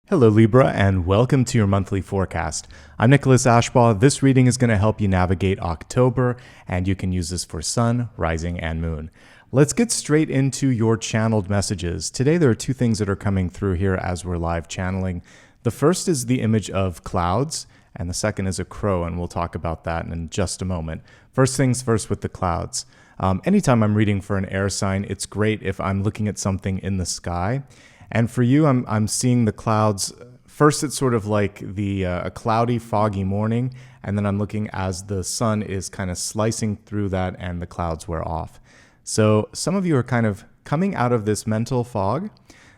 Hello Libra, and welcome to your monthly forecast. I'm Nicholas Ashbaugh. This reading is going to help you navigate October, and you can use this for Sun, Rising, and Moon. Let's get straight into your channeled messages. Today there are two things that are coming through here as we're live channeling. The first is the image of clouds, and the second is a crow, and we'll talk about that in just a moment. First things first with the clouds. Anytime I'm reading for an air sign, it's great if I'm looking at something in the sky. And for you, I'm seeing the clouds. First, it's sort of like a cloudy, foggy morning, and then I'm looking as the sun is kind of slicing through that and the clouds wear off. So some of you are kind of coming out of this mental fog,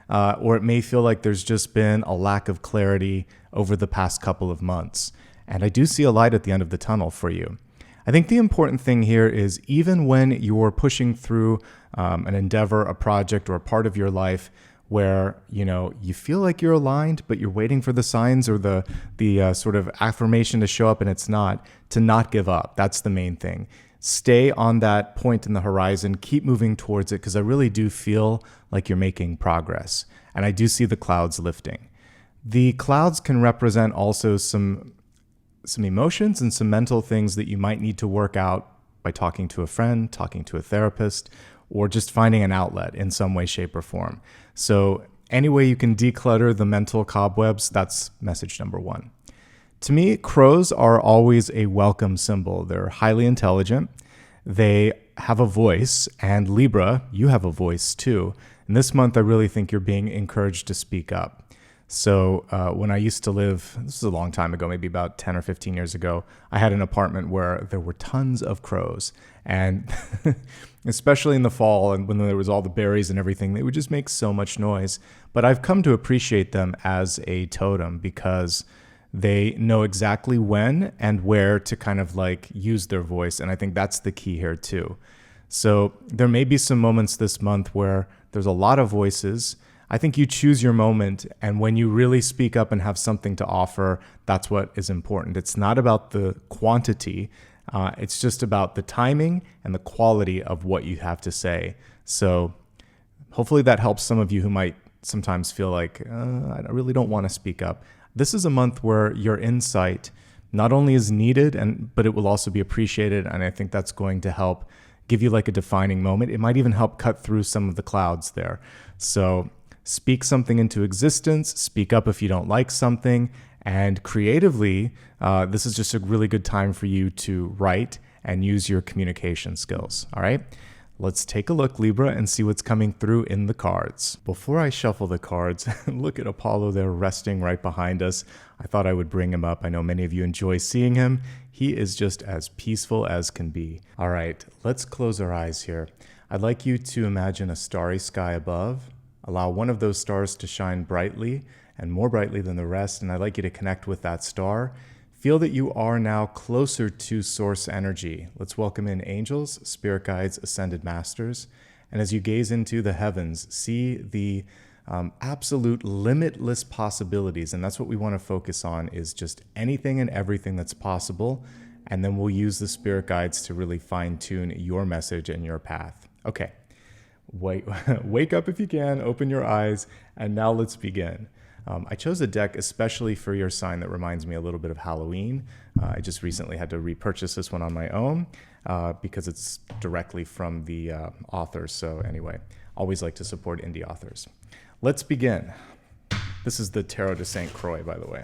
or it may feel like there's just been a lack of clarity over the past couple of months. And I do see a light at the end of the tunnel for you. I think the important thing here is even when you're pushing through an endeavor, a project, or a part of your life where you feel like you're aligned, but you're waiting for the signs or the sort of affirmation to show up, and it's not, to not give up. That's the main thing. Stay on that point in the horizon. Keep moving towards it, because I really do feel like you're making progress, and I do see the clouds lifting. The clouds can represent also some emotions and some mental things that you might need to work out by talking to a friend, talking to a therapist, or just finding an outlet in some way, shape, or form. So any way you can declutter the mental cobwebs, that's message number one. To me, crows are always a welcome symbol. They're highly intelligent. They have a voice, and Libra, you have a voice too. And this month, I really think you're being encouraged to speak up. So when I used to live, this is a long time ago, maybe about 10 or 15 years ago, I had an apartment where there were tons of crows. And especially in the fall and when there was all the berries and everything, they would just make so much noise. But I've come to appreciate them as a totem because they know exactly when and where to kind of like use their voice. And I think that's the key here too. So there may be some moments this month where there's a lot of voices. I think you choose your moment, and when you really speak up and have something to offer, that's what is important. It's not about the quantity, it's just about the timing and the quality of what you have to say. So hopefully that helps some of you who might sometimes feel like, I really don't want to speak up. This is a month where your insight not only is needed, but it will also be appreciated, and I think that's going to help give you like a defining moment. It might even help cut through some of the clouds there. So speak something into existence, speak up if you don't like something, and creatively, this is just a really good time for you to write and use your communication skills, all right? Let's take a look, Libra, and see what's coming through in the cards. Before I shuffle the cards, look at Apollo there resting right behind us. I thought I would bring him up. I know many of you enjoy seeing him. He is just as peaceful as can be. All right, let's close our eyes here. I'd like you to imagine a starry sky above. Allow one of those stars to shine brightly and more brightly than the rest, and I'd like you to connect with that star. Feel that you are now closer to source energy. Let's welcome in angels, spirit guides, ascended masters, and as you gaze into the heavens, see the absolute limitless possibilities, and that's what we want to focus on, is just anything and everything that's possible, and then we'll use the spirit guides to really fine-tune your message and your path. Okay. Wake up if you can, open your eyes, and now let's begin. I chose a deck especially for your sign that reminds me a little bit of Halloween. I just recently had to repurchase this one on my own because it's directly from the authors. So anyway, always like to support indie authors. Let's begin. This is the Tarot de St. Croix, by the way.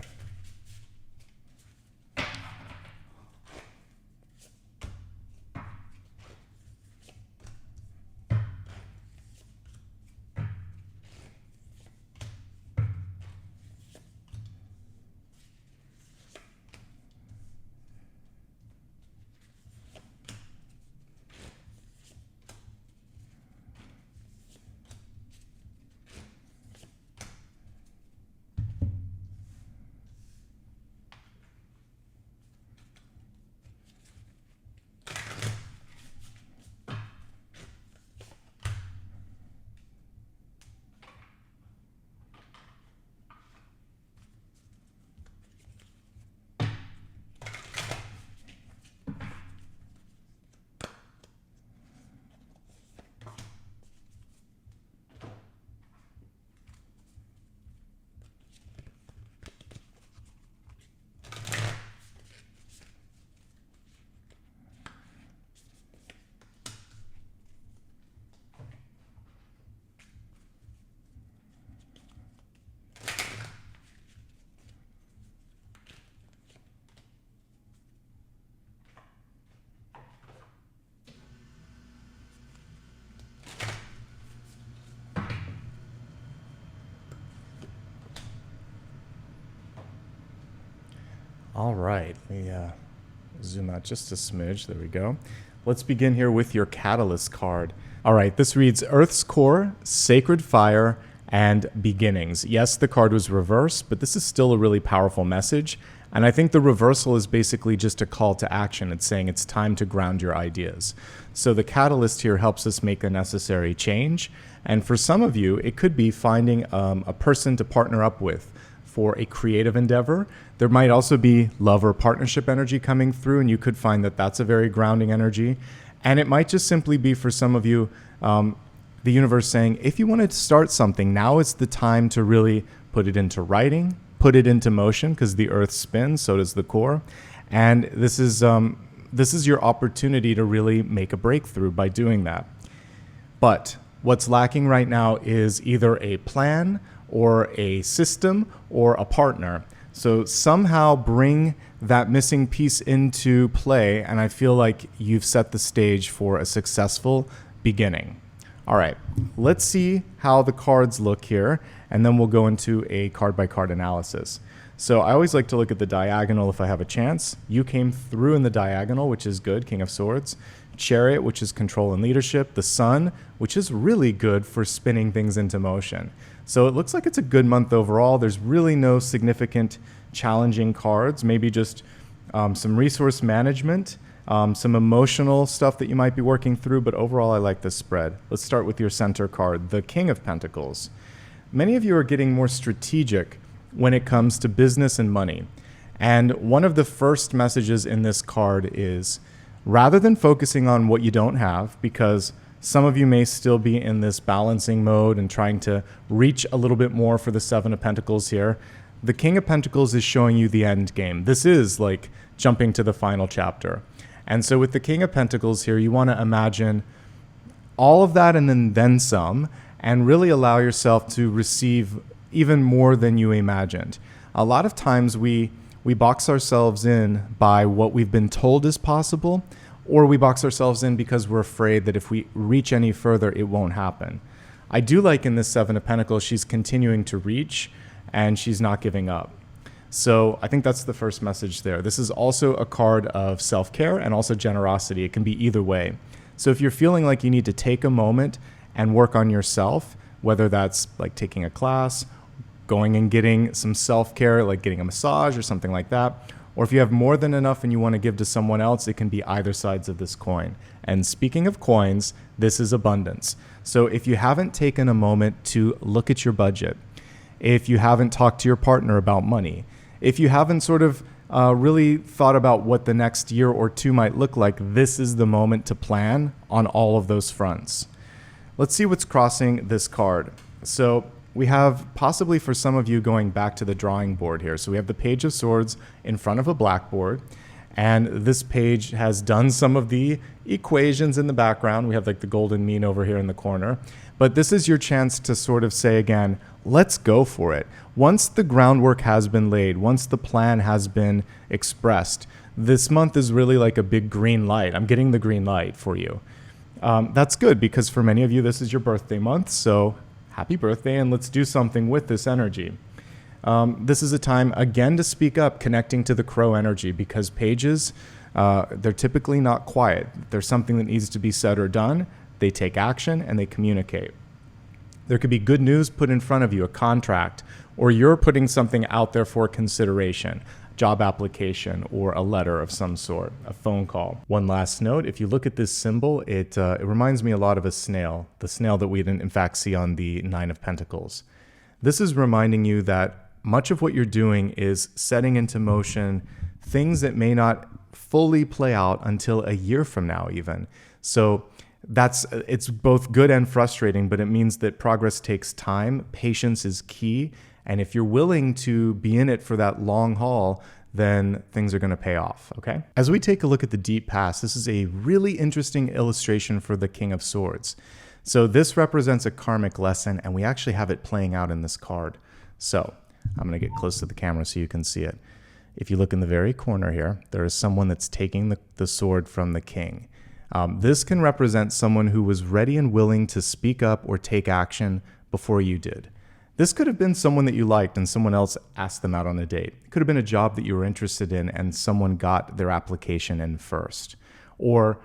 All right, let me zoom out just a smidge. There we go. Let's begin here with your Catalyst card. All right, this reads Earth's Core, Sacred Fire, and Beginnings. Yes, the card was reversed, but this is still a really powerful message. And I think the reversal is basically just a call to action. It's saying it's time to ground your ideas. So the Catalyst here helps us make a necessary change. And for some of you, it could be finding a person to partner up with for a creative endeavor. There might also be love or partnership energy coming through, and you could find that that's a very grounding energy. And it might just simply be for some of you, the universe saying, if you wanted to start something, now is the time to really put it into writing, put it into motion, because the earth spins, so does the core. And this is your opportunity to really make a breakthrough by doing that. But what's lacking right now is either a plan or a system or a partner. So somehow bring that missing piece into play, and I feel like you've set the stage for a successful beginning. All right, let's see how the cards look here, and then we'll go into a card-by-card analysis. So I always like to look at the diagonal if I have a chance. You came through in the diagonal, which is good, King of Swords. Chariot, which is control and leadership. The Sun, which is really good for spinning things into motion. So it looks like it's a good month overall. There's really no significant challenging cards, maybe just some resource management, some emotional stuff that you might be working through, but overall I like this spread. Let's start with your center card, the King of Pentacles. Many of you are getting more strategic when it comes to business and money. And one of the first messages in this card is, rather than focusing on what you don't have, because some of you may still be in this balancing mode and trying to reach a little bit more for the Seven of Pentacles here, the King of Pentacles is showing you the end game. This is like jumping to the final chapter. And so with the King of Pentacles here, you want to imagine all of that and then some, and really allow yourself to receive even more than you imagined. A lot of times we box ourselves in by what we've been told is possible, or we box ourselves in because we're afraid that if we reach any further, it won't happen. I do like in this Seven of Pentacles, she's continuing to reach and she's not giving up. So I think that's the first message there. This is also a card of self-care and also generosity. It can be either way. So if you're feeling like you need to take a moment and work on yourself, whether that's like taking a class, going and getting some self-care, like getting a massage or something like that, or if you have more than enough and you want to give to someone else, it can be either sides of this coin. And speaking of coins, this is abundance. So if you haven't taken a moment to look at your budget, if you haven't talked to your partner about money, if you haven't sort of really thought about what the next year or two might look like, this is the moment to plan on all of those fronts. Let's see what's crossing this card. So we have possibly for some of you going back to the drawing board here. So we have the Page of Swords in front of a blackboard, and this page has done some of the equations in the background. We have like the golden mean over here in the corner. But this is your chance to sort of say again, let's go for it. Once the groundwork has been laid, once the plan has been expressed, this month is really like a big green light. I'm getting the green light for you. That's good because for many of you, this is your birthday month. So happy birthday, and let's do something with this energy. This is a time, again, to speak up, connecting to the crow energy, because pages, they're typically not quiet. There's something that needs to be said or done. They take action and they communicate. There could be good news put in front of you, a contract, or you're putting something out there for consideration, job application, or a letter of some sort, a phone call. One last note, if you look at this symbol, it reminds me a lot of a snail, the snail that we didn't in fact see on the Nine of Pentacles. This is reminding you that much of what you're doing is setting into motion things that may not fully play out until a year from now even. So it's both good and frustrating, but it means that progress takes time. Patience is key. And if you're willing to be in it for that long haul, then things are going to pay off, okay? As we take a look at the deep past, this is a really interesting illustration for the King of Swords. So this represents a karmic lesson, and we actually have it playing out in this card. So I'm going to get close to the camera so you can see it. If you look in the very corner here, there is someone that's taking the sword from the king. This can represent someone who was ready and willing to speak up or take action before you did. This could have been someone that you liked and someone else asked them out on a date. It could have been a job that you were interested in and someone got their application in first. Or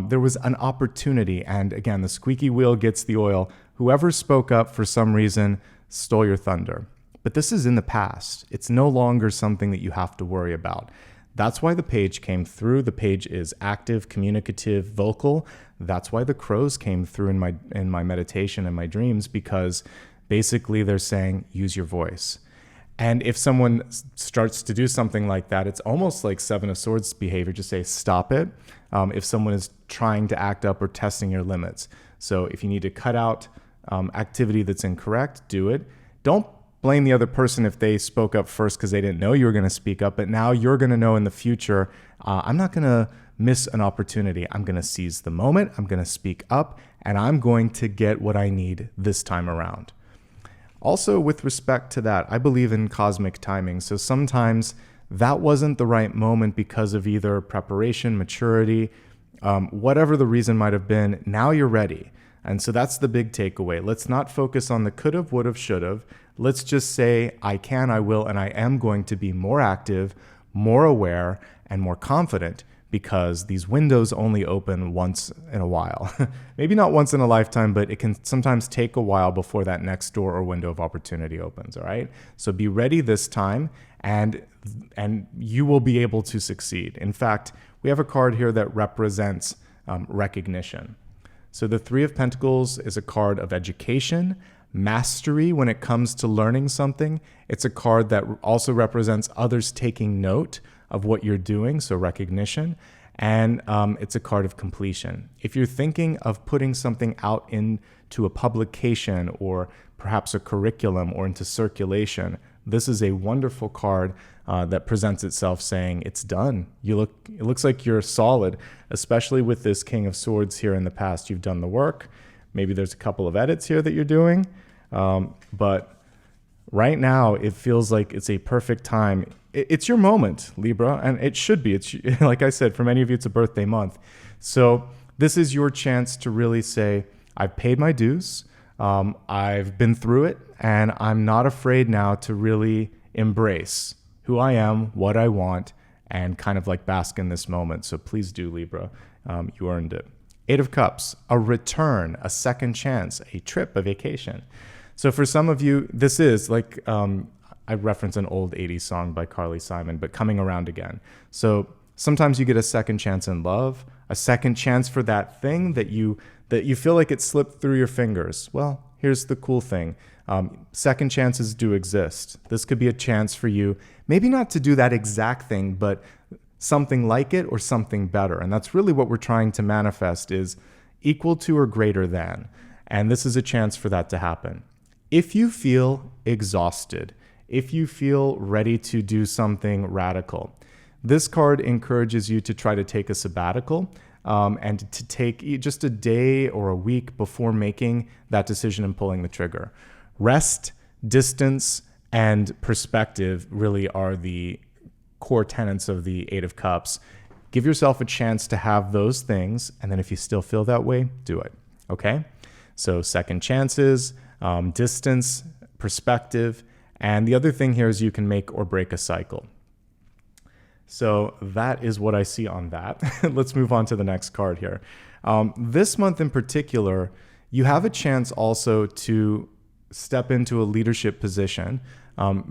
there was an opportunity, and again, the squeaky wheel gets the oil. Whoever spoke up for some reason stole your thunder. But this is in the past. It's no longer something that you have to worry about. That's why the page came through. The page is active, communicative, vocal. That's why the crows came through in my meditation and my dreams, because basically they're saying, use your voice. And if someone starts to do something like that, it's almost like Seven of Swords behavior. Just say, stop it. If someone is trying to act up or testing your limits. So if you need to cut out activity that's incorrect, do it. Don't blame the other person if they spoke up first because they didn't know you were going to speak up, but now you're going to know in the future, I'm not going to miss an opportunity. I'm going to seize the moment. I'm going to speak up, and I'm going to get what I need this time around. Also, with respect to that, I believe in cosmic timing. So sometimes that wasn't the right moment because of either preparation, maturity, whatever the reason might have been. Now you're ready. And so that's the big takeaway. Let's not focus on the could've, would've, should've. Let's just say, I can, I will, and I am going to be more active, more aware, and more confident, because these windows only open once in a while. Maybe not once in a lifetime, but it can sometimes take a while before that next door or window of opportunity opens, all right? So be ready this time, and you will be able to succeed. In fact, we have a card here that represents recognition. So the Three of Pentacles is a card of education, mastery when it comes to learning something. It's a card that also represents others taking note of what you're doing, so recognition. And it's a card of completion. If you're thinking of putting something out into a publication or perhaps a curriculum or into circulation, this is a wonderful card that presents itself saying it's done. It looks like you're solid, especially with this King of Swords here in the past. You've done the work. Maybe there's a couple of edits here that you're doing, but right now it feels like it's a perfect time. It's your moment, Libra, and it should be. It's, like I said, for many of you, it's a birthday month. So this is your chance to really say, I've paid my dues, I've been through it, and I'm not afraid now to really embrace who I am, what I want, and kind of like bask in this moment. So please do, Libra. You earned it. Eight of Cups, a return, a second chance, a trip, a vacation. So for some of you, this is like, I reference an old 80s song by Carly Simon, but coming around again. So sometimes you get a second chance in love, a second chance for that thing that you feel like it slipped through your fingers. Well, here's the cool thing. Second chances do exist. This could be a chance for you, maybe not to do that exact thing, but something like it or something better. And that's really what we're trying to manifest, is equal to or greater than. And this is a chance for that to happen. If you feel exhausted, if you feel ready to do something radical, this card encourages you to try to take a sabbatical and to take just a day or a week before making that decision and pulling the trigger. Rest, distance, and perspective really are the core tenets of the Eight of Cups. Give yourself a chance to have those things, and then if you still feel that way, do it, okay? So second chances, distance, perspective, and the other thing here is you can make or break a cycle. So that is what I see on that. Let's move on to the next card here. This month in particular, you have a chance also to step into a leadership position,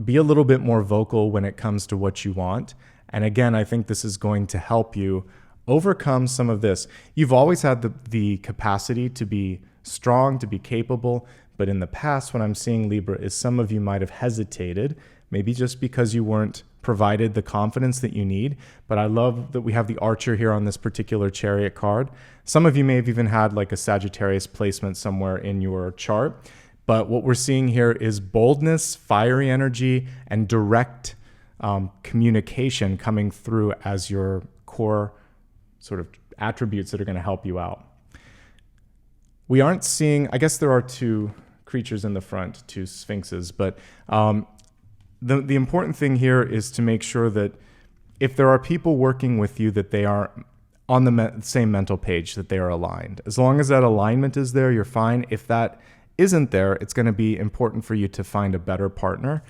be a little bit more vocal when it comes to what you want. And again, I think this is going to help you overcome some of this. You've always had the capacity to be strong, to be capable, but in the past, what I'm seeing, Libra, is some of you might have hesitated, maybe just because you weren't provided the confidence that you need. But I love that we have the Archer here on this particular Chariot card. Some of you may have even had like a Sagittarius placement somewhere in your chart. But what we're seeing here is boldness, fiery energy, and direct communication coming through as your core sort of attributes that are going to help you out. We aren't seeing, I guess there are two creatures in the front, two sphinxes, but the important thing here is to make sure that if there are people working with you, that they are on the same mental page, that they are aligned. As long as that alignment is there, you're fine. If that isn't there, it's going to be important for you to find a better partner,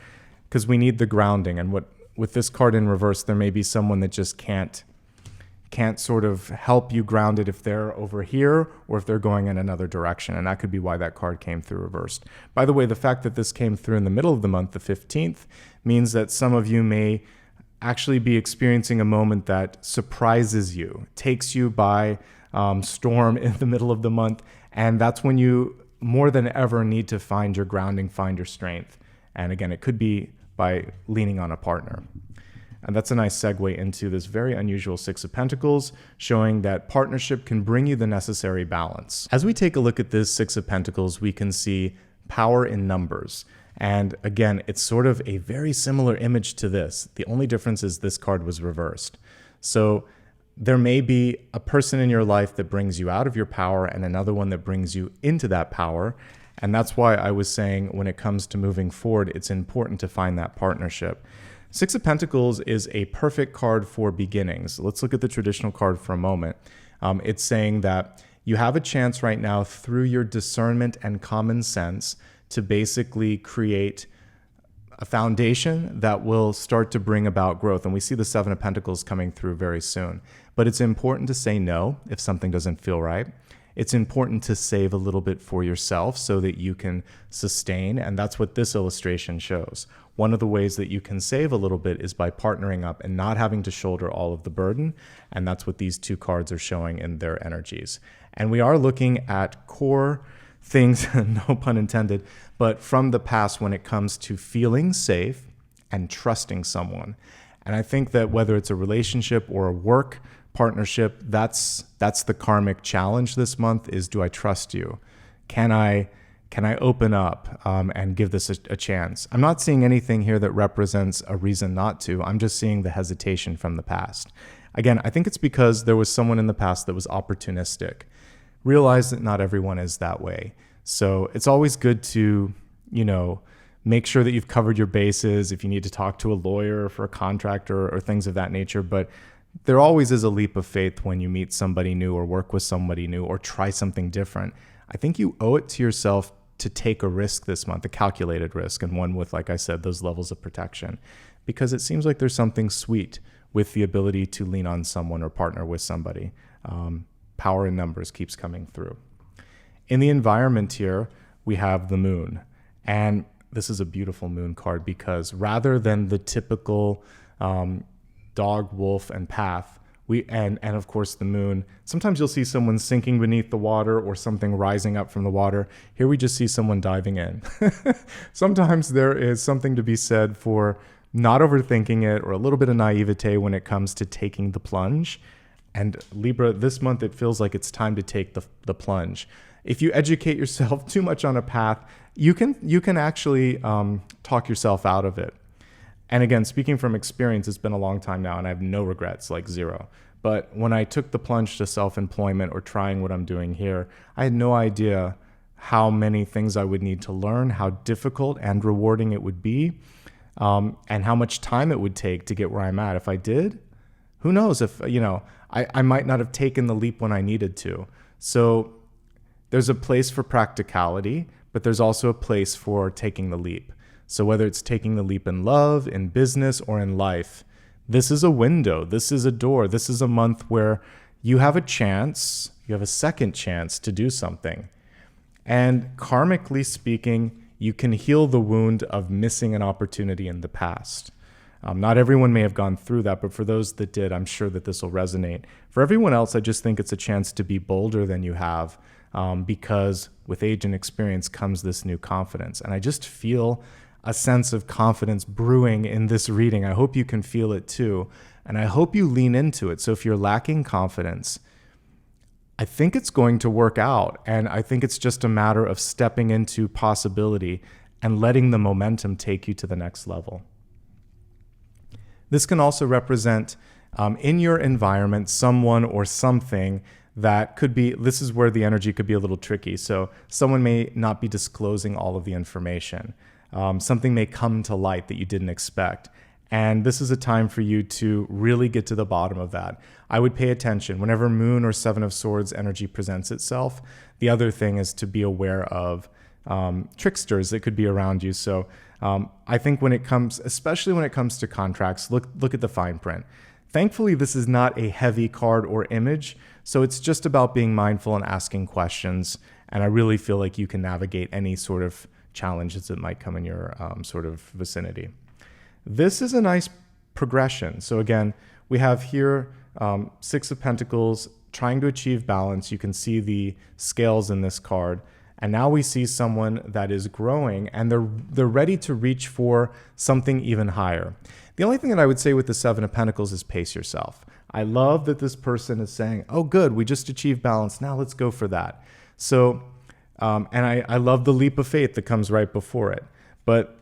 because we need the grounding. And with this card in reverse, there may be someone that just can't sort of help you ground it if they're over here or if they're going in another direction. And that could be why that card came through reversed. By the way, the fact that this came through in the middle of the month, the 15th, means that some of you may actually be experiencing a moment that surprises you, takes you by storm in the middle of the month. And that's when you more than ever need to find your grounding, find your strength. And again, it could be by leaning on a partner. And that's a nice segue into this very unusual Six of Pentacles, showing that partnership can bring you the necessary balance. As we take a look at this Six of Pentacles, we can see power in numbers. And again, it's sort of a very similar image to this. The only difference is this card was reversed. So there may be a person in your life that brings you out of your power and another one that brings you into that power. And that's why I was saying when it comes to moving forward, it's important to find that partnership. Six of Pentacles is a perfect card for beginnings. Let's look at the traditional card for a moment. It's saying that you have a chance right now through your discernment and common sense to basically create a foundation that will start to bring about growth. And we see the Seven of Pentacles coming through very soon. But it's important to say no if something doesn't feel right. It's important to save a little bit for yourself so that you can sustain. And that's what this illustration shows. One of the ways that you can save a little bit is by partnering up and not having to shoulder all of the burden. And that's what these two cards are showing in their energies. And we are looking at core things, no pun intended, but from the past when it comes to feeling safe and trusting someone. And I think that whether it's a relationship or a work partnership, that's the karmic challenge this month is, do I trust you? Can I open up and give this a chance? I'm not seeing anything here that represents a reason not to. I'm just seeing the hesitation from the past. Again, I think it's because there was someone in the past that was opportunistic. Realize that not everyone is that way. So it's always good to, make sure that you've covered your bases if you need to talk to a lawyer for a contract or things of that nature. But there always is a leap of faith when you meet somebody new or work with somebody new or try something different. I think you owe it to yourself to take a risk this month, a calculated risk, and one with, like I said, those levels of protection, because it seems like there's something sweet with the ability to lean on someone or partner with somebody. Power in numbers keeps coming through. In the environment here, we have the moon. And this is a beautiful moon card because rather than the typical dog, wolf, and path, and of course the moon, sometimes you'll see someone sinking beneath the water or something rising up from the water. Here we just see someone diving in. Sometimes there is something to be said for not overthinking it or a little bit of naivete when it comes to taking the plunge. And Libra, this month, it feels like it's time to take the plunge. If you educate yourself too much on a path, you can actually talk yourself out of it. And again, speaking from experience, it's been a long time now, and I have no regrets, like zero. But when I took the plunge to self-employment or trying what I'm doing here, I had no idea how many things I would need to learn, how difficult and rewarding it would be, and how much time it would take to get where I'm at. If I did, who knows if, I might not have taken the leap when I needed to. So there's a place for practicality, but there's also a place for taking the leap. So whether it's taking the leap in love, in business, or in life, this is a window, this is a door, this is a month where you have a chance, you have a second chance to do something. And karmically speaking, you can heal the wound of missing an opportunity in the past. Not everyone may have gone through that, but for those that did, I'm sure that this will resonate. For everyone else, I just think it's a chance to be bolder than you have, because with age and experience comes this new confidence. And I just feel a sense of confidence brewing in this reading. I hope you can feel it too. And I hope you lean into it. So if you're lacking confidence, I think it's going to work out. And I think it's just a matter of stepping into possibility and letting the momentum take you to the next level. This can also represent in your environment someone or something that could be, this is where the energy could be a little tricky. So someone may not be disclosing all of the information. Something may come to light that you didn't expect. And this is a time for you to really get to the bottom of that. I would pay attention. Whenever Moon or Seven of Swords energy presents itself, the other thing is to be aware of tricksters that could be around you. So I think especially when it comes to contracts, look at the fine print. Thankfully, this is not a heavy card or image, so it's just about being mindful and asking questions. And I really feel like you can navigate any sort of challenges that might come in your sort of vicinity. This is a nice progression. So again, we have here Six of Pentacles trying to achieve balance. You can see the scales in this card. And now we see someone that is growing and they're ready to reach for something even higher. The only thing that I would say with the Seven of Pentacles is pace yourself. I love that this person is saying, oh, good, we just achieved balance. Now let's go for that. So, and I love the leap of faith that comes right before it. But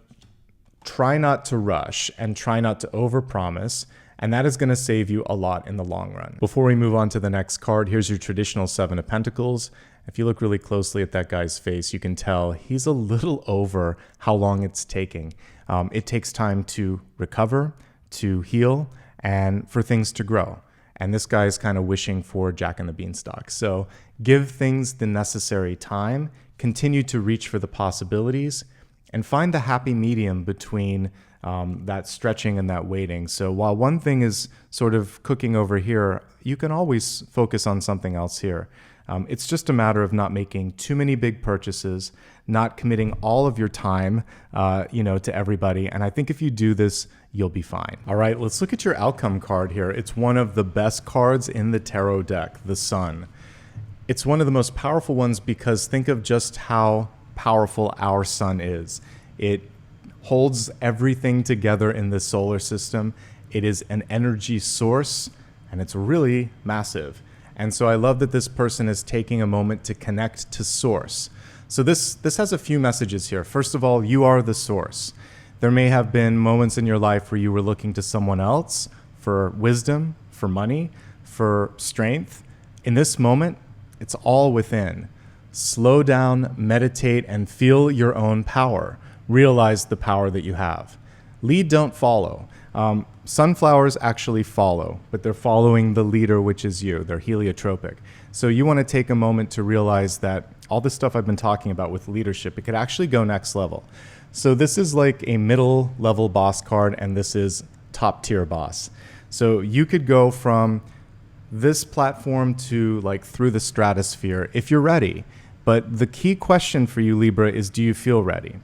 try not to rush and try not to overpromise. And that is going to save you a lot in the long run. Before we move on to the next card, here's your traditional Seven of Pentacles. If you look really closely at that guy's face, you can tell he's a little over how long it's taking. It takes time to recover, to heal, and for things to grow. And this guy is kind of wishing for Jack and the Beanstalk. So give things the necessary time, continue to reach for the possibilities, and find the happy medium between that stretching and that waiting. So while one thing is sort of cooking over here, you can always focus on something else here. It's just a matter of not making too many big purchases, not committing all of your time, to everybody. And I think if you do this, you'll be fine. All right, let's look at your outcome card here. It's one of the best cards in the tarot deck, the Sun. It's one of the most powerful ones because think of just how powerful our sun is. It holds everything together in the solar system. It is an energy source, and it's really massive. And so I love that this person is taking a moment to connect to source. So this has a few messages here. First of all, you are the source. There may have been moments in your life where you were looking to someone else for wisdom, for money, for strength. In this moment, it's all within. Slow down, meditate, and feel your own power. Realize the power that you have. Lead, don't follow. Sunflowers actually follow, but they're following the leader, which is you. They're heliotropic. So you want to take a moment to realize that all this stuff I've been talking about with leadership, it could actually go next level. So this is like a middle level boss card, and this is top tier boss. So you could go from this platform to like through the stratosphere if you're ready. But the key question for you, Libra, is do you feel ready?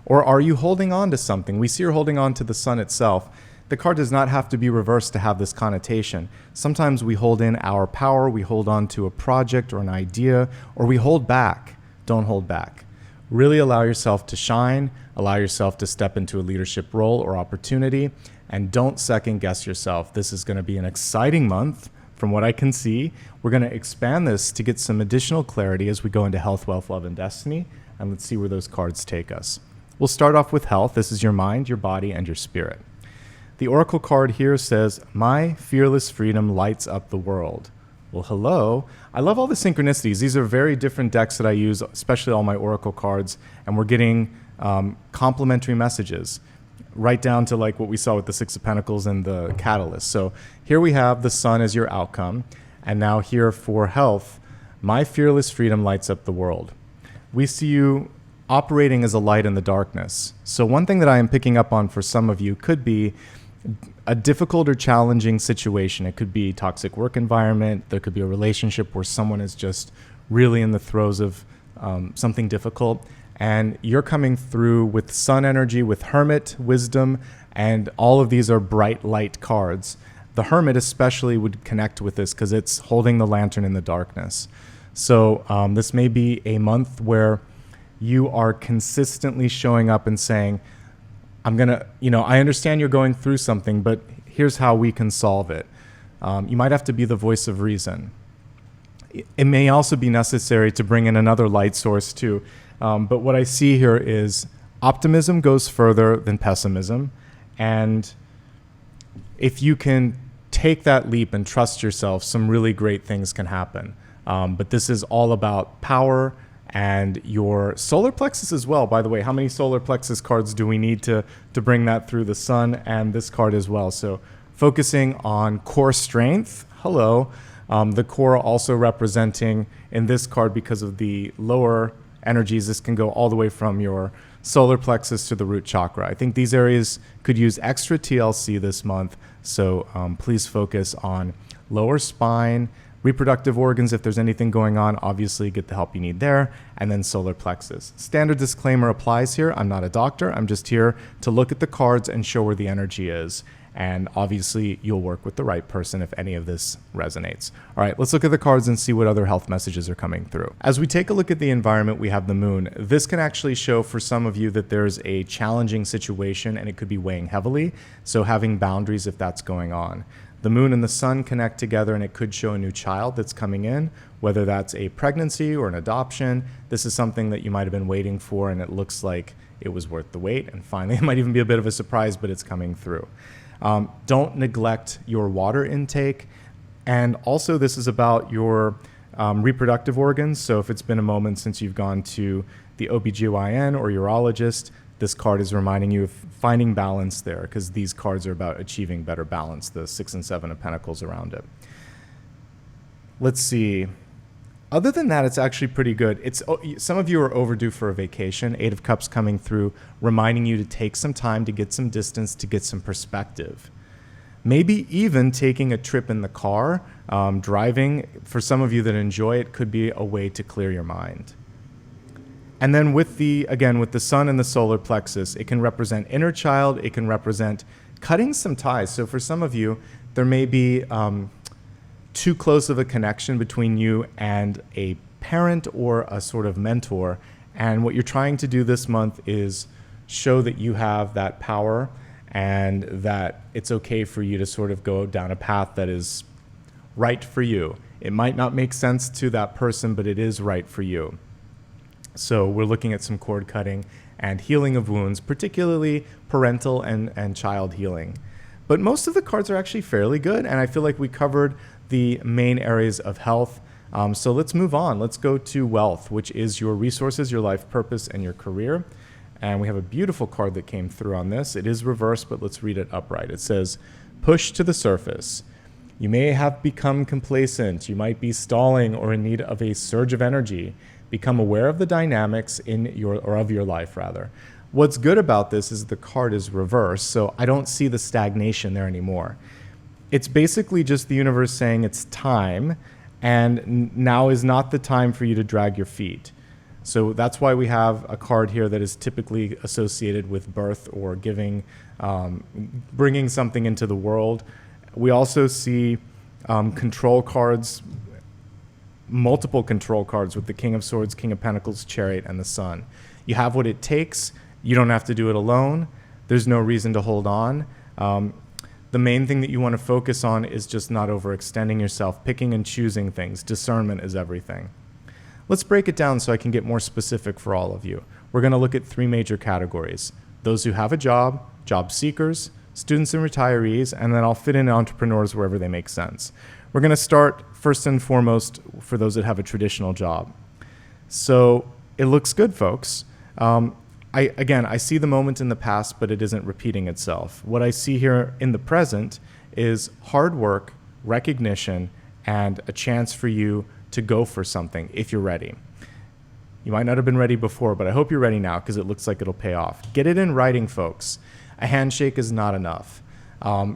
Or are you holding on to something? We see you're holding on to the sun itself. The card does not have to be reversed to have this connotation. Sometimes we hold in our power, we hold on to a project or an idea, or we hold back. Don't hold back. Really allow yourself to shine, allow yourself to step into a leadership role or opportunity, and don't second guess yourself. This is going to be an exciting month. From what I can see, we're going to expand this to get some additional clarity as we go into health, wealth, love, and destiny, and let's see where those cards take us. We'll start off with health. This is your mind, your body, and your spirit. The oracle card here says, "My fearless freedom lights up the world." Well, hello. I love all the synchronicities. These are very different decks that I use, especially all my oracle cards, and we're getting complementary messages, right down to like what we saw with the Six of Pentacles and the Catalyst. So here we have the sun as your outcome, and now here for health, "My fearless freedom lights up the world." We see you operating as a light in the darkness. So one thing that I am picking up on for some of you could be a difficult or challenging situation. It could be a toxic work environment. There could be a relationship where someone is just really in the throes of something difficult. And you're coming through with sun energy, with hermit, wisdom, and all of these are bright light cards. The hermit especially would connect with this because it's holding the lantern in the darkness. So this may be a month where you are consistently showing up and saying, I understand you're going through something, but here's how we can solve it. You might have to be the voice of reason. It may also be necessary to bring in another light source too. But what I see here is optimism goes further than pessimism. And if you can take that leap and trust yourself, some really great things can happen. But this is all about power and your solar plexus as well. By the way, how many solar plexus cards do we need to bring that through the sun and this card as well? So focusing on core strength. Hello. The core also representing in this card because of the lower energies. This can go all the way from your solar plexus to the root chakra. I think these areas could use extra TLC this month, so please focus on lower spine, reproductive organs if there's anything going on, obviously get the help you need there, and then solar plexus. Standard disclaimer applies here. I'm not a doctor. I'm just here to look at the cards and show where the energy is. And obviously, you'll work with the right person if any of this resonates. All right, let's look at the cards and see what other health messages are coming through. As we take a look at the environment, we have the moon. This can actually show for some of you that there's a challenging situation and it could be weighing heavily. So having boundaries if that's going on. The moon and the sun connect together and it could show a new child that's coming in, whether that's a pregnancy or an adoption. This is something that you might have been waiting for and it looks like it was worth the wait. And finally, it might even be a bit of a surprise, but it's coming through. Don't neglect your water intake. And also this is about your reproductive organs. So if it's been a moment since you've gone to the OBGYN or urologist, this card is reminding you of finding balance there because these cards are about achieving better balance, the 6 and 7 of Pentacles around it. Let's see. Other than that, it's actually pretty good. Some of you are overdue for a vacation. 8 of Cups coming through, reminding you to take some time to get some distance, to get some perspective. Maybe even taking a trip in the car, driving. For some of you that enjoy it, could be a way to clear your mind. And then with the sun and the solar plexus, it can represent inner child. It can represent cutting some ties. So for some of you, there may be too close of a connection between you and a parent or a sort of mentor. And what you're trying to do this month is show that you have that power and that it's okay for you to sort of go down a path that is right for you. It might not make sense to that person, but it is right for you. So we're looking at some cord cutting and healing of wounds, particularly parental and child healing. But most of the cards are actually fairly good, and I feel like we covered the main areas of health. So let's move on. Let's go to wealth, which is your resources, your life purpose, and your career. And we have a beautiful card that came through on this. It is reversed, but let's read it upright. It says, push to the surface. You may have become complacent. You might be stalling or in need of a surge of energy. Become aware of the dynamics of your life, rather. What's good about this is the card is reversed, so I don't see the stagnation there anymore. It's basically just the universe saying it's time, and now is not the time for you to drag your feet. So that's why we have a card here that is typically associated with birth or giving, bringing something into the world. We also see control cards, multiple control cards with the King of Swords, King of Pentacles, Chariot, and the Sun. You have what it takes. You don't have to do it alone. There's no reason to hold on. The main thing that you want to focus on is just not overextending yourself, picking and choosing things. Discernment is everything. Let's break it down so I can get more specific for all of you. We're going to look at 3 major categories. Those who have a job, job seekers, students and retirees, and then I'll fit in entrepreneurs wherever they make sense. We're going to start first and foremost for those that have a traditional job. So it looks good, folks. I see the moment in the past, but it isn't repeating itself. What I see here in the present is hard work, recognition, and a chance for you to go for something if you're ready. You might not have been ready before, but I hope you're ready now because it looks like it'll pay off. Get it in writing, folks. A handshake is not enough.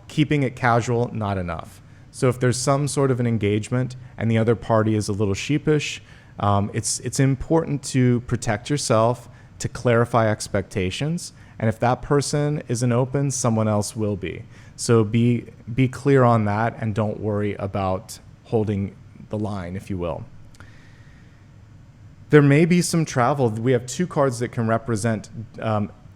Keeping it casual, not enough. So if there's some sort of an engagement and the other party is a little sheepish, it's important to protect yourself, to clarify expectations, and if that person isn't open, someone else will be. So be clear on that and don't worry about holding the line, if you will. There may be some travel. We have 2 cards that can represent,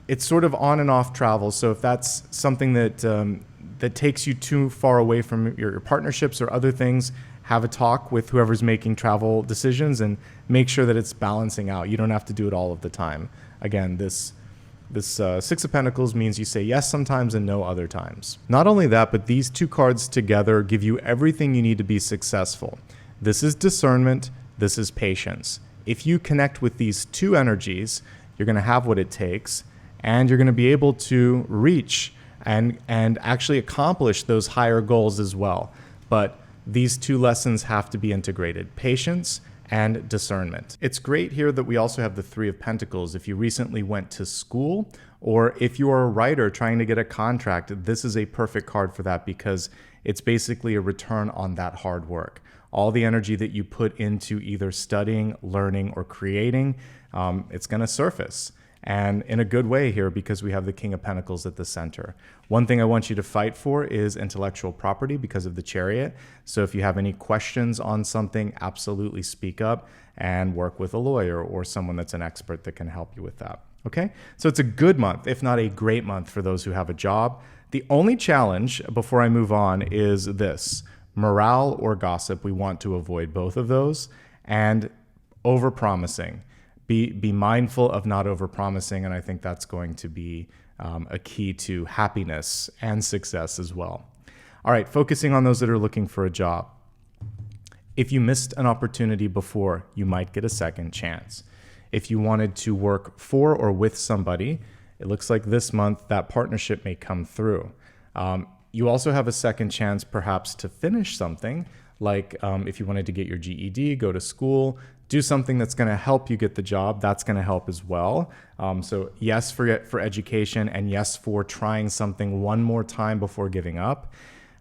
it's sort of on and off travel. So if that's something that takes you too far away from your partnerships or other things, have a talk with whoever's making travel decisions and make sure that it's balancing out. You don't have to do it all of the time. Again, this 6 of Pentacles means you say yes sometimes and no other times. Not only that, but these 2 cards together give you everything you need to be successful. This is discernment. This is patience. If you connect with these 2 energies, you're going to have what it takes, and you're going to be able to reach and actually accomplish those higher goals as well. But these 2 lessons have to be integrated: patience and discernment. It's great here that we also have the Three of Pentacles. If you recently went to school, or if you are a writer trying to get a contract, this is a perfect card for that because it's basically a return on that hard work. All the energy that you put into either studying, learning, or creating, it's going to surface. And in a good way here because we have the King of Pentacles at the center. One thing I want you to fight for is intellectual property because of the Chariot. So if you have any questions on something, absolutely speak up and work with a lawyer or someone that's an expert that can help you with that. Okay? So it's a good month, if not a great month for those who have a job. The only challenge before I move on is this: morale or gossip. We want to avoid both of those, and overpromising. Be mindful of not overpromising, and I think that's going to be a key to happiness and success as well. All right, focusing on those that are looking for a job. If you missed an opportunity before, you might get a second chance. If you wanted to work for or with somebody, it looks like this month that partnership may come through. You also have a second chance perhaps to finish something, like if you wanted to get your GED, go to school, do something that's going to help you get the job. That's going to help as well. So yes for education, and yes for trying something one more time before giving up.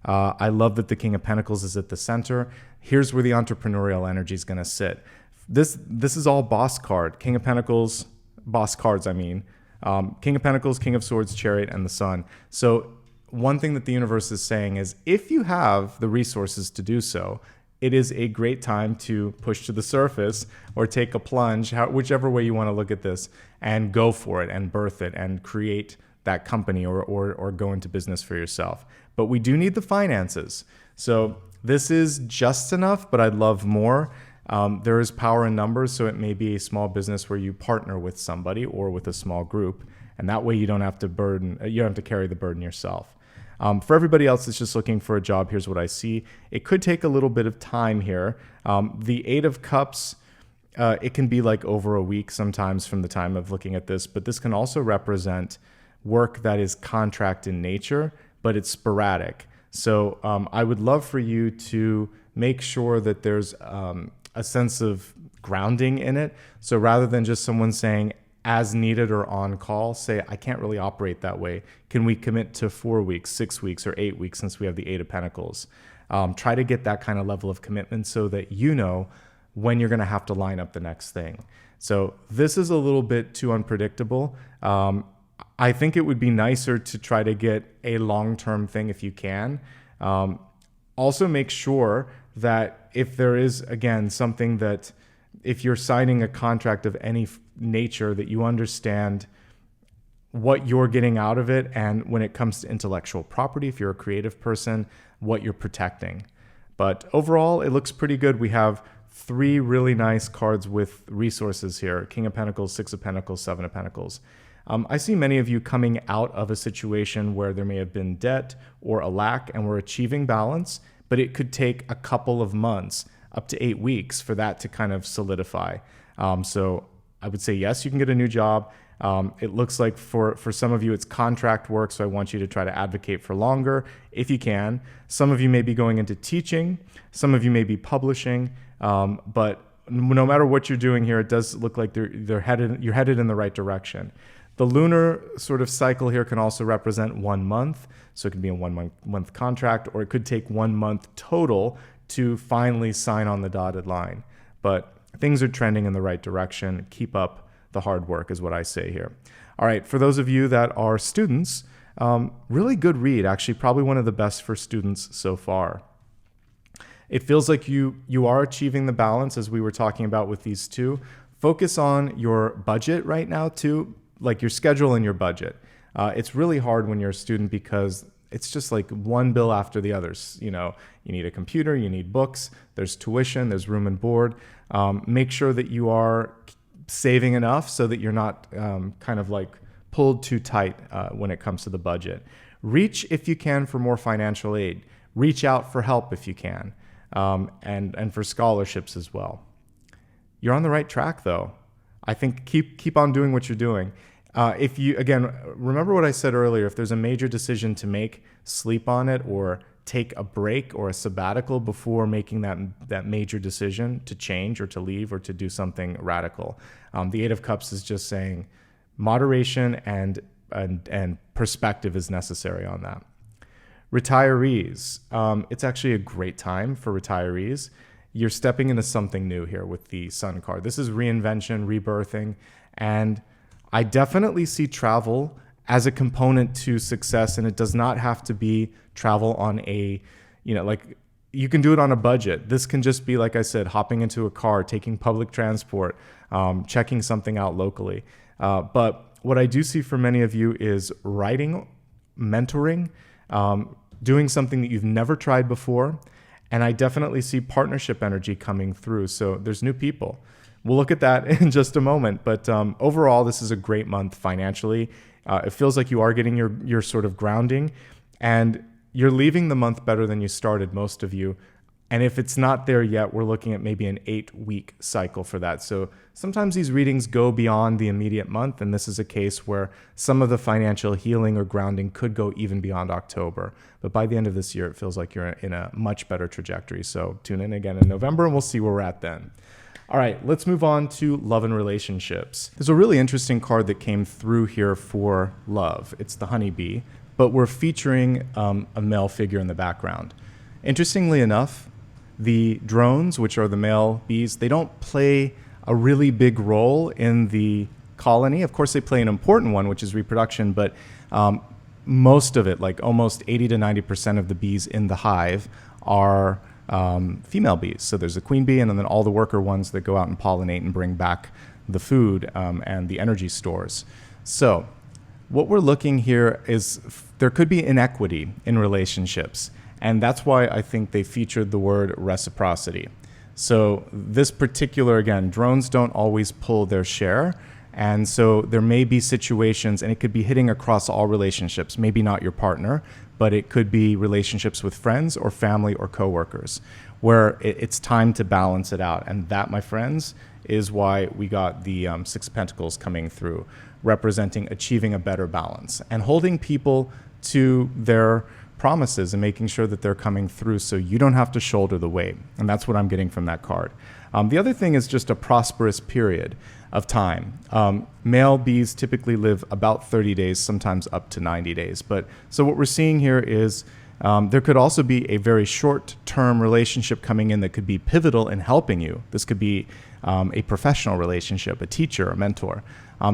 I love that the King of Pentacles is at the center. Here's where the entrepreneurial energy is going to sit. This is all boss card. King of Pentacles, boss cards, I mean. King of Pentacles, King of Swords, Chariot, and the Sun. So one thing that the universe is saying is if you have the resources to do so, it is a great time to push to the surface or take a plunge, whichever way you want to look at this, and go for it and birth it and create that company or go into business for yourself. But we do need the finances. So this is just enough, but I'd love more. There is power in numbers, so it may be a small business where you partner with somebody or with a small group, and that way you don't have to carry the burden yourself. For everybody else that's just looking for a job, here's what I see. It could take a little bit of time here. The Eight of Cups, it can be like over a week sometimes from the time of looking at this, but this can also represent work that is contract in nature, but it's sporadic. So I would love for you to make sure that there's a sense of grounding in it. So rather than just someone saying, as needed or on call, say, I can't really operate that way. Can we commit to 4 weeks, 6 weeks, or 8 weeks since we have the Eight of Pentacles? Try to get that kind of level of commitment so that you know when you're going to have to line up the next thing. So this is a little bit too unpredictable. I think it would be nicer to try to get a long-term thing if you can. Also make sure that if there is, again, something that if you're signing a contract of any nature, that you understand what you're getting out of it, and when it comes to intellectual property, if you're a creative person, what you're protecting. But overall, it looks pretty good. We have 3 really nice cards with resources here: King of Pentacles, Six of Pentacles, Seven of Pentacles. I see many of you coming out of a situation where there may have been debt or a lack, and we're achieving balance, but it could take a couple of months, up to 8 weeks, for that to kind of solidify. So I would say, yes, you can get a new job. It looks like for some of you, it's contract work, so I want you to try to advocate for longer if you can. Some of you may be going into teaching. Some of you may be publishing. But no matter what you're doing here, it does look like you're headed in the right direction. The lunar sort of cycle here can also represent 1 month. So it could be a 1 month contract, or it could take 1 month total to finally sign on the dotted line. But things are trending in the right direction. Keep up the hard work is what I say here. All right, for those of you that are students, really good read, actually probably one of the best for students so far. It feels like you are achieving the balance as we were talking about with these two. Focus on your budget right now too, like your schedule and your budget. It's really hard when you're a student because it's just like one bill after the others. You know, you need a computer, you need books, there's tuition, there's room and board. Make sure that you are saving enough so that you're not kind of like pulled too tight when it comes to the budget. Reach if you can for more financial aid. Reach out for help if you can, and for scholarships as well. You're on the right track though. I think keep on doing what you're doing. If you, again, remember what I said earlier, if there's a major decision to make, sleep on it or take a break or a sabbatical before making that major decision to change or to leave or to do something radical. The Eight of Cups is just saying moderation and perspective is necessary on that. Retirees, it's actually a great time for retirees. You're stepping into something new here with the Sun card. This is reinvention, rebirthing, and I definitely see travel as a component to success, and it does not have to be travel on a, like you can do it on a budget. This can just be, like I said, hopping into a car, taking public transport, checking something out locally. But what I do see for many of you is writing, mentoring, doing something that you've never tried before. And I definitely see partnership energy coming through. So there's new people. We'll look at that in just a moment. But overall, this is a great month financially. It feels like you are getting your sort of grounding, and you're leaving the month better than you started, most of you. And if it's not there yet, we're looking at maybe an 8-week cycle for that. So sometimes these readings go beyond the immediate month, and this is a case where some of the financial healing or grounding could go even beyond October. But by the end of this year, it feels like you're in a much better trajectory. So tune in again in November, and we'll see where we're at then. All right, let's move on to love and relationships. There's a really interesting card that came through here for love. It's the honeybee, but we're featuring a male figure in the background. Interestingly enough, the drones, which are the male bees, they don't play a really big role in the colony. Of course, they play an important one, which is reproduction, but most of it, like almost 80 to 90% of the bees in the hive are female bees. So there's a queen bee and then all the worker ones that go out and pollinate and bring back the food and the energy stores. So what we're looking here is there could be inequity in relationships. And that's why I think they featured the word reciprocity. So this particular, again, drones don't always pull their share. And so there may be situations, and it could be hitting across all relationships, maybe not your partner, but it could be relationships with friends or family or coworkers, where it's time to balance it out. And that, my friends, is why we got the Six of Pentacles coming through, representing achieving a better balance and holding people to their promises and making sure that they're coming through so you don't have to shoulder the weight. And that's what I'm getting from that card. The other thing is just a prosperous period of time. Male bees typically live about 30 days, sometimes up to 90 days. But so what we're seeing here is there could also be a very short-term relationship coming in that could be pivotal in helping you. This could be a professional relationship, a teacher, a mentor.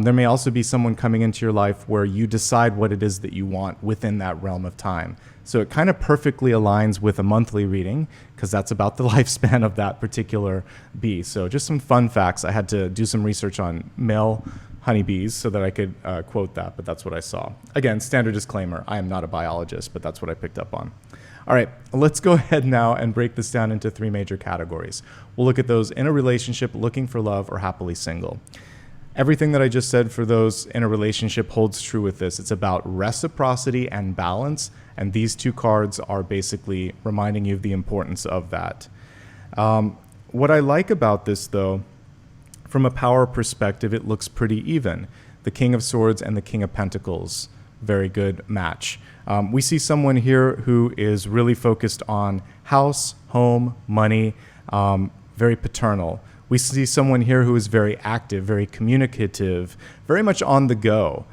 There may also be someone coming into your life where you decide what it is that you want within that realm of time. So it kind of perfectly aligns with a monthly reading because that's about the lifespan of that particular bee. So just some fun facts. I had to do some research on male honeybees so that I could quote that, but that's what I saw. Again, standard disclaimer, I am not a biologist, but that's what I picked up on. All right, let's go ahead now and break this down into 3 major categories. We'll look at those in a relationship, looking for love, or happily single. Everything that I just said for those in a relationship holds true with this. It's about reciprocity and balance, and these 2 cards are basically reminding you of the importance of that. What I like about this, though, from a power perspective, it looks pretty even. The King of Swords and the King of Pentacles, very good match. We see someone here who is really focused on house, home, money, very paternal. We see someone here who is very active, very communicative, very much on the go.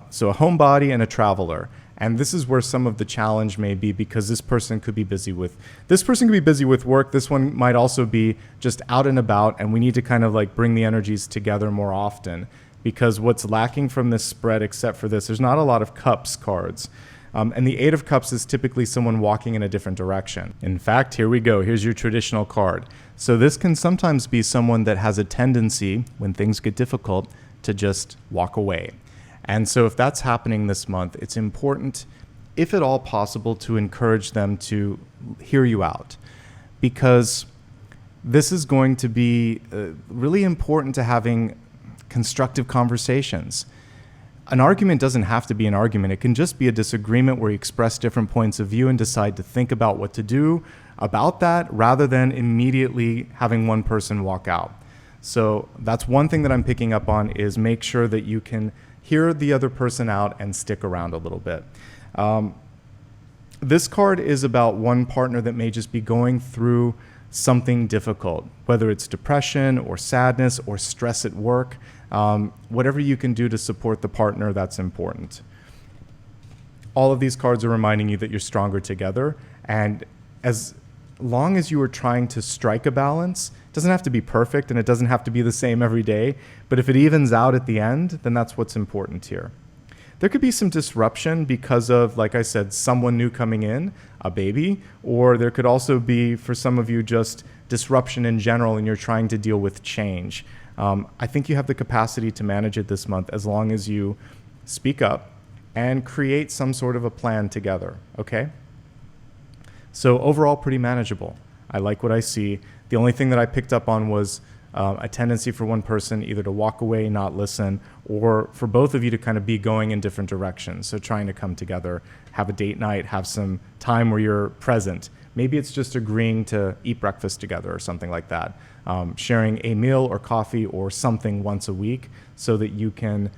So a homebody and a traveler. And this is where some of the challenge may be because this person could be busy with work. This one might also be just out and about, and we need to kind of like bring the energies together more often because what's lacking from this spread, except for this, there's not a lot of cups cards. And the Eight of Cups is typically someone walking in a different direction. In fact, here we go. Here's your traditional card. So this can sometimes be someone that has a tendency, when things get difficult, to just walk away. And so if that's happening this month, it's important, if at all possible, to encourage them to hear you out. Because this is going to be really important to having constructive conversations. An argument doesn't have to be an argument. It can just be a disagreement where you express different points of view and decide to think about what to do about that rather than immediately having one person walk out. So that's one thing that I'm picking up on is make sure that you can hear the other person out and stick around a little bit. This card is about one partner that may just be going through something difficult, whether it's depression or sadness or stress at work. Whatever you can do to support the partner, that's important. All of these cards are reminding you that you're stronger together. And as long as you are trying to strike a balance, it doesn't have to be perfect and it doesn't have to be the same every day. But if it evens out at the end, then that's what's important here. There could be some disruption because of, like I said, someone new coming in, a baby, or there could also be, for some of you, just disruption in general and you're trying to deal with change. I think you have the capacity to manage it this month as long as you speak up and create some sort of a plan together, okay? So overall, pretty manageable. I like what I see. The only thing that I picked up on was a tendency for one person either to walk away, not listen, or for both of you to kind of be going in different directions. So trying to come together, have a date night, have some time where you're present. Maybe it's just agreeing to eat breakfast together or something like that. Sharing a meal or coffee or something once a week so that you can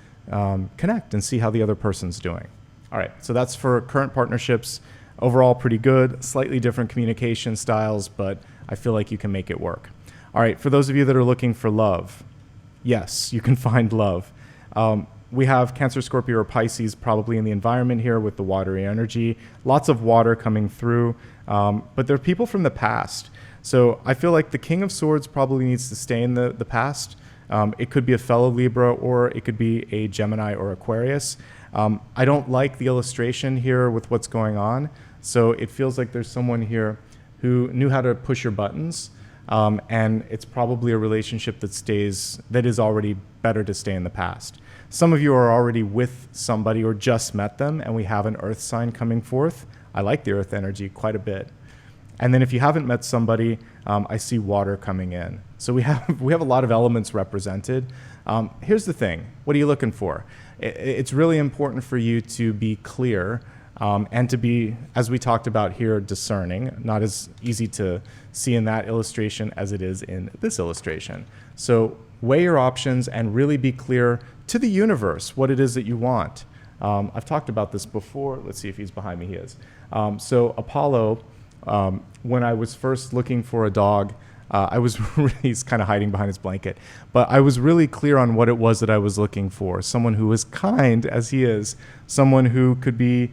connect and see how the other person's doing. All right, so that's for current partnerships. Overall, pretty good, slightly different communication styles, but I feel like you can make it work. All right, for those of you that are looking for love, yes, you can find love. We have Cancer, Scorpio, or Pisces probably in the environment here with the watery energy. Lots of water coming through, but they're people from the past. So I feel like the King of Swords probably needs to stay in the past. It could be a fellow Libra, or it could be a Gemini or Aquarius. I don't like the illustration here with what's going on. So it feels like there's someone here who knew how to push your buttons. And it's probably a relationship that is already better to stay in the past. Some of you are already with somebody or just met them, and we have an earth sign coming forth. I like the earth energy quite a bit. And then if you haven't met somebody, I see water coming in. So we have a lot of elements represented. Here's the thing. What are you looking for? It's really important for you to be clear and to be, as we talked about here, discerning. Not as easy to see in that illustration as it is in this illustration. So weigh your options and really be clear to the universe what it is that you want. I've talked about this before. Let's see if he's behind me. He is. So Apollo, when I was first looking for a dog, he's kind of hiding behind his blanket, but I was really clear on what it was that I was looking for. Someone who was kind as he is, someone who could be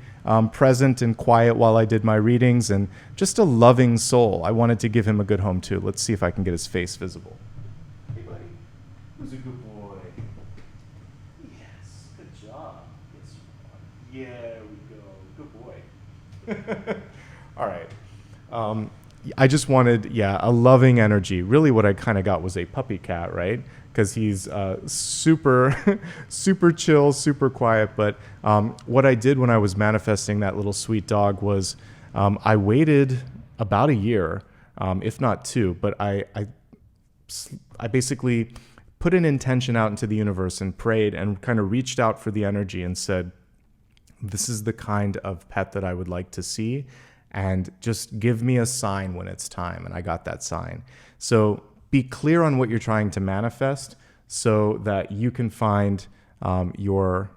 present and quiet while I did my readings, and just a loving soul. I wanted to give him a good home too. Let's see if I can get his face visible. Hey buddy, who's a good boy? Yes, good job. Yes, yeah, we go. Good boy. All right. I just wanted, a loving energy. Really what I kind of got was a puppy cat, right? Because he's super, super chill, super quiet. But what I did when I was manifesting that little sweet dog was I waited about a year, if not two, but I basically put an intention out into the universe and prayed and kind of reached out for the energy and said, this is the kind of pet that I would like to see. And just give me a sign when it's time. And I got that sign. So be clear on what you're trying to manifest so that you can find your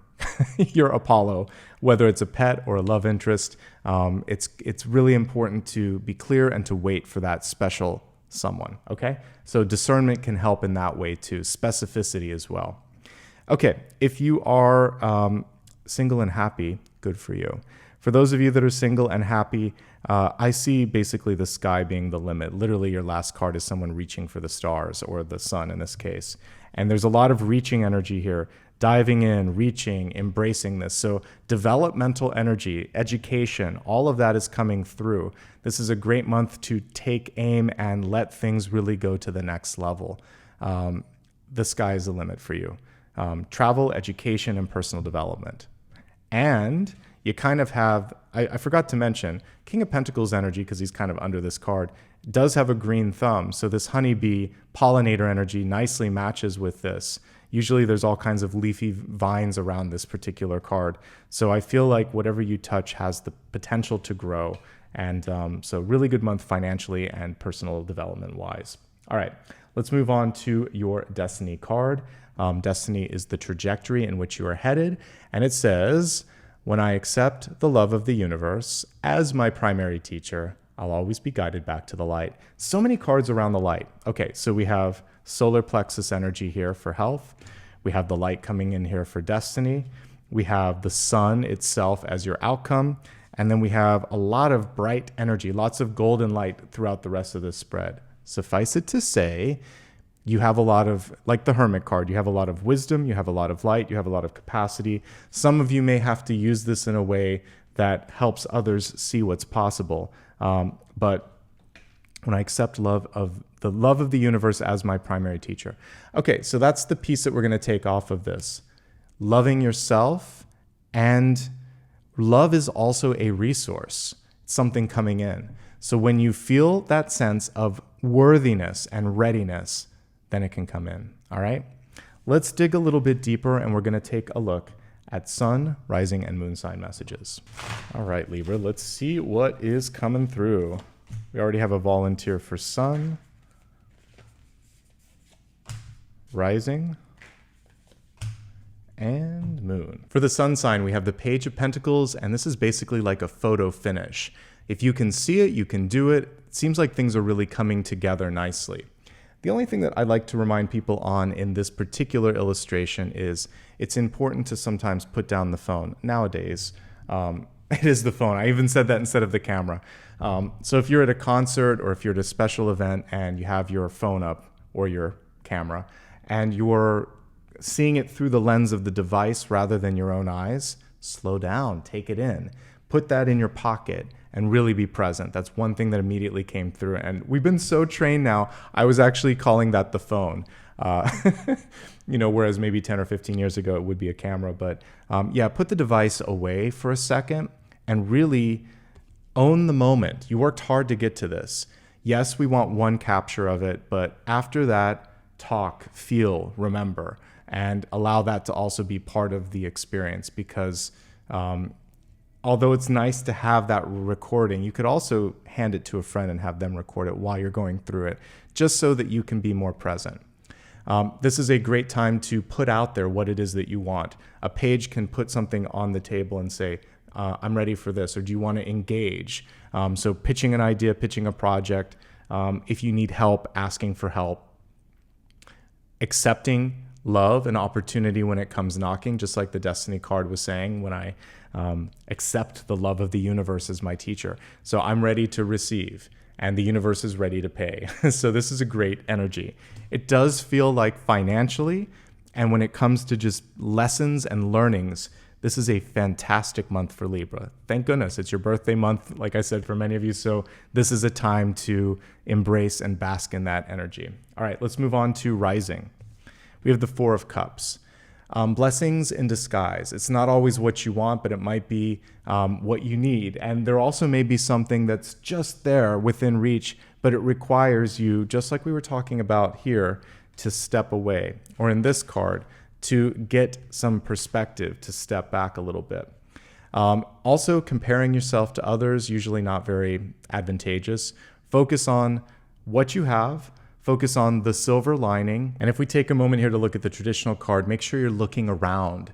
Apollo, whether it's a pet or a love interest. It's really important to be clear and to wait for that special someone, okay? So discernment can help in that way too, specificity as well. Okay, if you are single and happy, good for you. For those of you that are single and happy, I see basically the sky being the limit. Literally, your last card is someone reaching for the stars, or the sun in this case. And there's a lot of reaching energy here, diving in, reaching, embracing this. So developmental energy, education, all of that is coming through. This is a great month to take aim and let things really go to the next level. The sky is the limit for you. Travel, education, and personal development. And you kind of have, I forgot to mention, King of Pentacles energy, because he's kind of under this card, does have a green thumb. So this honeybee pollinator energy nicely matches with this. Usually there's all kinds of leafy vines around this particular card. So I feel like whatever you touch has the potential to grow. And so really good month financially and personal development wise. All right, let's move on to your Destiny card. Destiny is the trajectory in which you are headed. And it says, When I accept the love of the universe as my primary teacher, I'll always be guided back to the light. So many cards around the light. Okay, so we have solar plexus energy here for health. We have the light coming in here for destiny. We have the sun itself as your outcome. And then we have a lot of bright energy, lots of golden light throughout the rest of this spread. Suffice it to say, you have a lot of, like the Hermit card, you have a lot of wisdom, you have a lot of light, you have a lot of capacity. Some of you may have to use this in a way that helps others see what's possible. But when I accept the love of the universe as my primary teacher. Okay, so that's the piece that we're going to take off of this. Loving yourself, and love is also a resource, something coming in. So when you feel that sense of worthiness and readiness, then it can come in. All right, let's dig a little bit deeper, and we're going to take a look at sun, rising, and moon sign messages. All right, Libra, let's see what is coming through. We already have a volunteer for sun, rising, and moon. For the sun sign, we have the Page of Pentacles, and this is basically like a photo finish. If you can see it, you can do it. It seems like things are really coming together nicely. The only thing that I'd like to remind people on in this particular illustration is it's important to sometimes put down the phone. Nowadays, it is the phone. I even said that instead of the camera. So if you're at a concert or if you're at a special event and you have your phone up or your camera and you're seeing it through the lens of the device rather than your own eyes, slow down, take it in, put that in your pocket, and really be present. That's one thing that immediately came through. And we've been so trained now, I was actually calling that the phone. Whereas maybe 10 or 15 years ago, it would be a camera. But yeah, put the device away for a second and really own the moment. You worked hard to get to this. Yes, we want one capture of it, but after that, talk, feel, remember, and allow that to also be part of the experience because although it's nice to have that recording, you could also hand it to a friend and have them record it while you're going through it, just so that you can be more present. This is a great time to put out there what it is that you want. A page can put something on the table and say, I'm ready for this, or do you want to engage? So pitching an idea, pitching a project, if you need help, asking for help, accepting love and opportunity when it comes knocking, just like the Destiny card was saying, when I accept the love of the universe as my teacher. So I'm ready to receive, and the universe is ready to pay. So this is a great energy. It does feel like financially, and when it comes to just lessons and learnings, this is a fantastic month for Libra. Thank goodness it's your birthday month, like I said, for many of you. So this is a time to embrace and bask in that energy. All right, let's move on to rising. We have the Four of Cups. Blessings in disguise. It's not always what you want, but it might be what you need. And there also may be something that's just there within reach, but it requires you, just like we were talking about here, to step away. Or in this card, to get some perspective, to step back a little bit. Also, comparing yourself to others, usually not very advantageous. Focus on what you have. Focus on the silver lining. And if we take a moment here to look at the traditional card, make sure you're looking around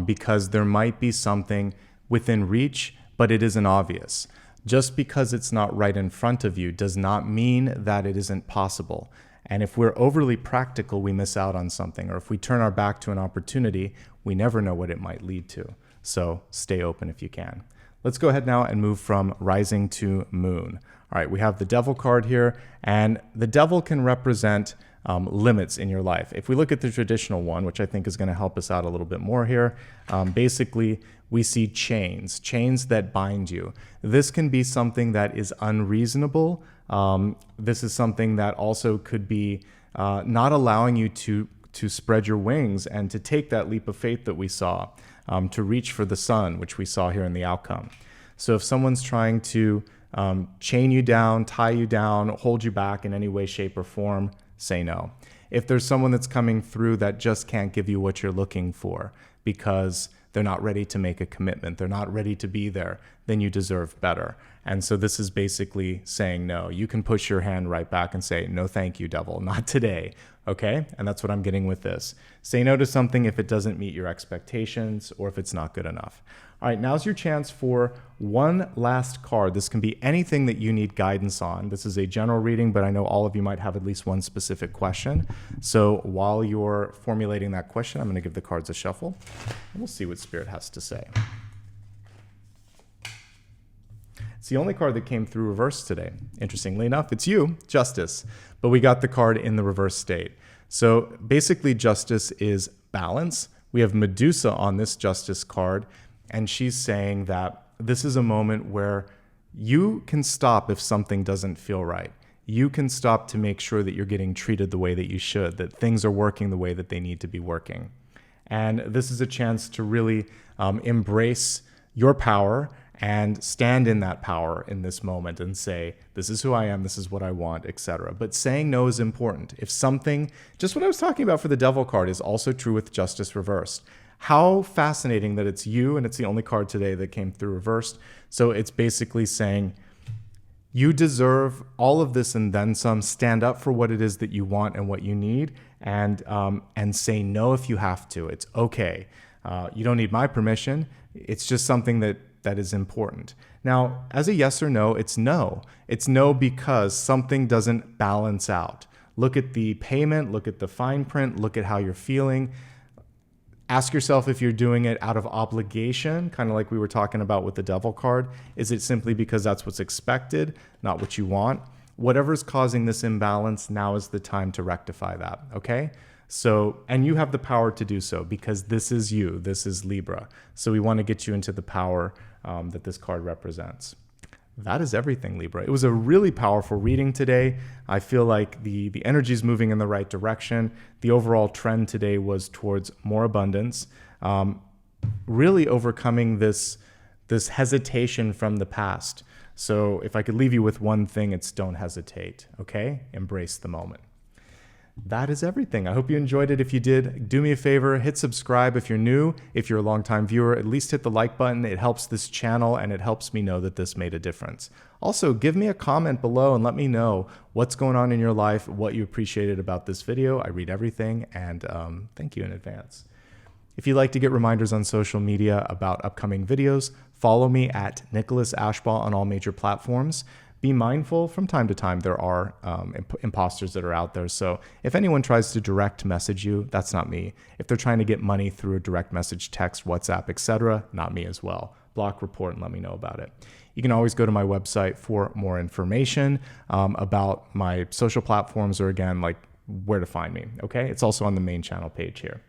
because there might be something within reach, but it isn't obvious. Just because it's not right in front of you does not mean that it isn't possible. And if we're overly practical, we miss out on something. Or if we turn our back to an opportunity, we never know what it might lead to. So stay open if you can. Let's go ahead now and move from rising to moon. All right, we have the Devil card here, and the Devil can represent limits in your life. If we look at the traditional one, which I think is going to help us out a little bit more here, basically we see chains that bind you. This can be something that is unreasonable. This is something that also could be not allowing you to spread your wings and to take that leap of faith that we saw, to reach for the sun, which we saw here in the outcome. So if someone's trying to chain you down, tie you down, hold you back in any way, shape, or form, say no. If there's someone that's coming through that just can't give you what you're looking for because they're not ready to make a commitment, they're not ready to be there, then you deserve better. And so this is basically saying no. You can push your hand right back and say, no, thank you, devil, not today. Okay? And that's what I'm getting with this. Say no to something if it doesn't meet your expectations or if it's not good enough. All right, now's your chance for one last card. This can be anything that you need guidance on. This is a general reading, but I know all of you might have at least one specific question. So while you're formulating that question, I'm going to give the cards a shuffle, and we'll see what Spirit has to say. It's the only card that came through reverse today. Interestingly enough, it's you, Justice, but we got the card in the reverse state. So basically, Justice is balance. We have Medusa on this Justice card, and she's saying that this is a moment where you can stop if something doesn't feel right. You can stop to make sure that you're getting treated the way that you should, that things are working the way that they need to be working. And this is a chance to really embrace your power and stand in that power in this moment and say, this is who I am, this is what I want, etc. But saying no is important. If something, just what I was talking about for the Devil card is also true with Justice reversed. How fascinating that it's you, and it's the only card today that came through reversed. So it's basically saying, you deserve all of this and then some. Stand up for what it is that you want and what you need, and say no if you have to. It's okay. You don't need my permission. It's just something that is important. Now, as a yes or no, it's no. It's no because something doesn't balance out. Look at the payment, look at the fine print, look at how you're feeling. Ask yourself if you're doing it out of obligation, kind of like we were talking about with the Devil card. Is it simply because that's what's expected, not what you want? Whatever's causing this imbalance, now is the time to rectify that, okay? So, and you have the power to do so because this is you, this is Libra. So we want to get you into the power that this card represents. That is everything, Libra. It was a really powerful reading today. I feel like the energy is moving in the right direction. The overall trend today was towards more abundance, really overcoming this hesitation from the past. So if I could leave you with one thing, it's don't hesitate, okay? Embrace the moment. That is everything. I hope you enjoyed it. If you did, do me a favor, hit subscribe if you're new. If you're a longtime viewer, at least hit the like button. It helps this channel and it helps me know that this made a difference. Also, give me a comment below and let me know what's going on in your life, what you appreciated about this video. I read everything, and thank you in advance. If you'd like to get reminders on social media about upcoming videos, follow me at Nicholas Ashbaugh on all major platforms. Be mindful, from time to time, there are imposters that are out there. So if anyone tries to direct message you, that's not me. If they're trying to get money through a direct message, text, WhatsApp, etc., not me as well. Block, report, and let me know about it. You can always go to my website for more information about my social platforms, or again, like where to find me, okay? It's also on the main channel page here.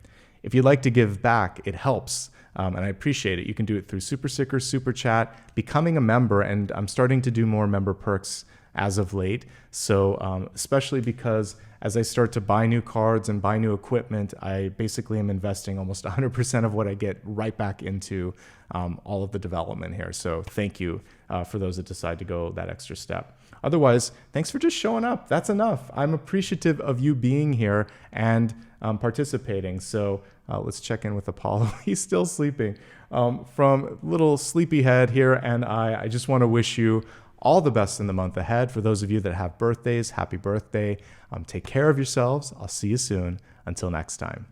If you'd like to give back, it helps. And I appreciate it. You can do it through Super Sticker, Super Chat, becoming a member, and I'm starting to do more member perks as of late. So especially because as I start to buy new cards and buy new equipment, I basically am investing almost 100% of what I get right back into all of the development here. So thank you for those that decide to go that extra step. Otherwise, thanks for just showing up. That's enough. I'm appreciative of you being here and participating. So let's check in with Apollo. He's still sleeping. From little sleepyhead here, and I just want to wish you all the best in the month ahead. For those of you that have birthdays, happy birthday. Take care of yourselves. I'll see you soon. Until next time.